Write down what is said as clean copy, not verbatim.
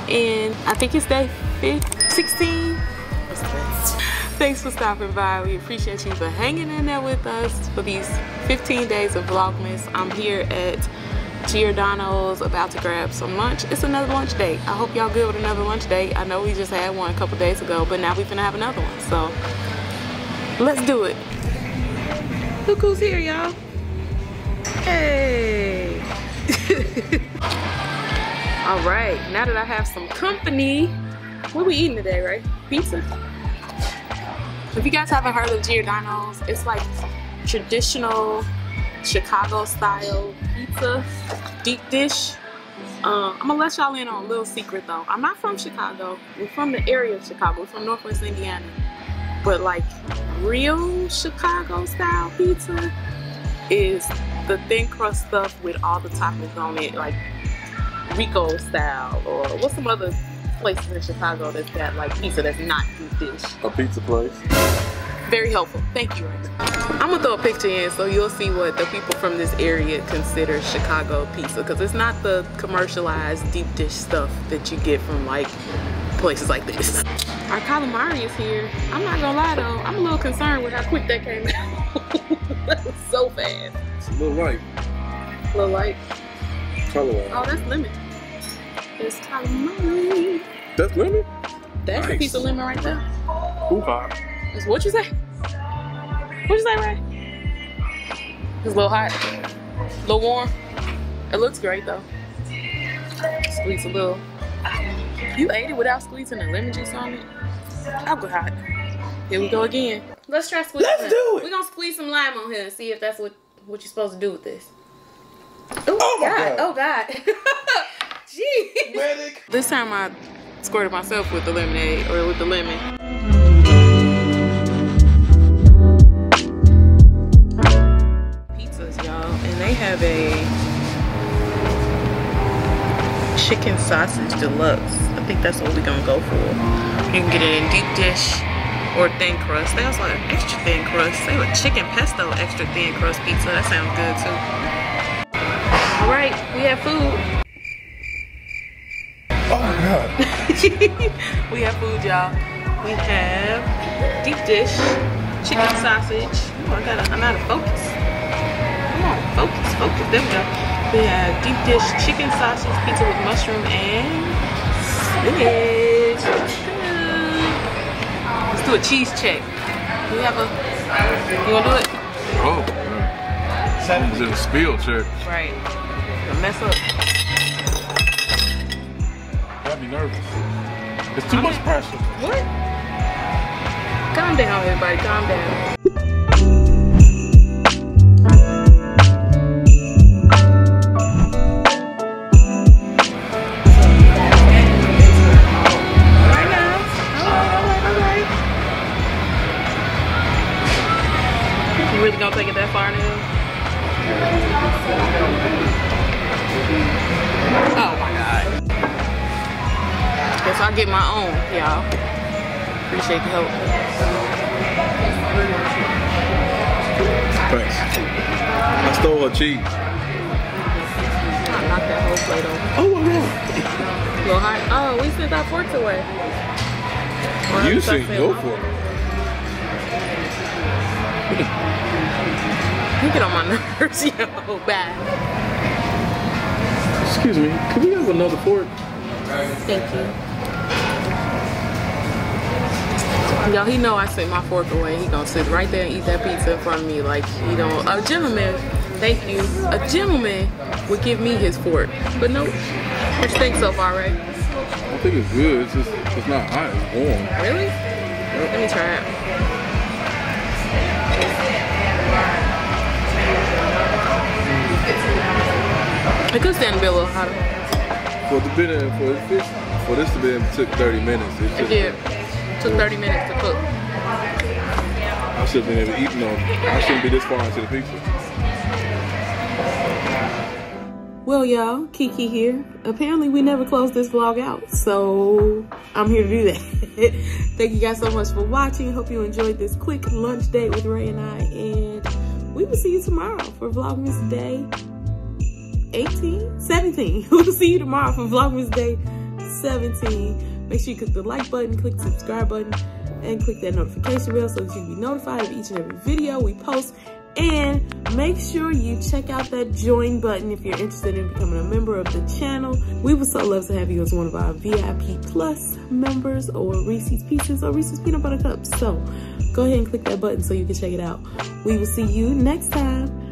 and I think it's day 16. Thanks for stopping by. We appreciate you for hanging in there with us for these 15 days of Vlogmas. I'm here at Giordano's about to grab some lunch. It's another lunch date. I hope y'all good with another lunch date. I know we just had one a couple days ago, but now we're gonna have another one. So let's do it. Look who's here, y'all. Hey. All right, now that I have some company, what are we eating today, right? Pizza? If you guys haven't heard of Giordano's, it's like traditional Chicago style pizza, deep dish. I'm gonna let y'all in on a little secret though. I'm not from Chicago. We're from the area of Chicago. We're from Northwest Indiana. But like real Chicago style pizza is the thin crust stuff with all the toppings on it, like Rico style, or what's some other places in Chicago that's got like pizza that's not deep dish? A pizza place. Very helpful. Thank you, Ray. I'm gonna throw a picture in so you'll see what the people from this area consider Chicago pizza, because it's not the commercialized deep dish stuff that you get from like places like this. Our calamari is here. I'm not gonna lie though, I'm a little concerned with how quick that came out. That was so fast. It's a little light. A little light. Color. Oh, that's lemon. There's calamari. That's lemon? That's nice. A piece of lemon right there. Ooh, hot. That's what you say? What you say, Ray? It's a little hot. A little warm. It looks great though. Squeeze a little. You ate it without squeezing the lemon juice on it? I'll go hot. Here we go again. Let's try squeezing. Let's do it. We're gonna squeeze some lime on here and see if that's what you're supposed to do with this. Ooh, oh my God. Oh God. Jeez. Medic. This time I squirted myself with the lemonade, or with the lemon. Pizzas, y'all, and they have a chicken sausage deluxe. I think that's what we're gonna go for. You can get it in deep dish or thin crust. They also have extra thin crust. They have a chicken pesto extra thin crust pizza. That sounds good too. All right, we have food. Oh my God. We have food, y'all. We have deep dish, chicken sausage. Oh, I'm out of focus. Come on, focus. There we go. We have deep dish chicken sausage pizza with mushroom and spinach. Let's do a cheese check. Do we have a? You wanna do it? Oh. It's a spill check. Right. Gonna mess up. Got me nervous. It's too much pressure. What? Calm down, everybody. Calm down. All right. You really gonna take it that far now? Oh my God. Guess I'll get my own, y'all. Appreciate the help. Thanks. I stole her cheese. I knocked that whole plate over. Oh my God. A little hot. Oh, we sent our forks away. Well, You sent your fork. You get on my nerves, yo. Bad. Excuse me, could we have another fork? Thank you. Y'all, he know I sent my fork away. He gonna sit right there and eat that pizza in front of me like he don't. A gentleman, thank you. A gentleman would give me his fork, but no. What you think so far, Ray? I think it's good. It's not hot. It's warm. Really? Yep. Let me try it. It could stand to be a little hotter. For this to be in, it took 30 minutes. It did. It took 30 minutes to cook. I should have been able to eat them. I shouldn't be this far into the pizza. Well, y'all, Kiki here. Apparently, we never closed this vlog out, so I'm here to do that. Thank you guys so much for watching. Hope you enjoyed this quick lunch date with Ray and I, and we will see you tomorrow for Vlogmas Day 17. We'll see you tomorrow for Vlogmas Day 17. Make sure you click the like button, click the subscribe button, and click that notification bell so that you can be notified of each and every video we post. And make sure you check out that join button if you're interested in becoming a member of the channel. We would so love to have you as one of our VIP Plus members, or Reese's Pieces, or Reese's Peanut Butter Cups. So go ahead and click that button so you can check it out. We will see you next time.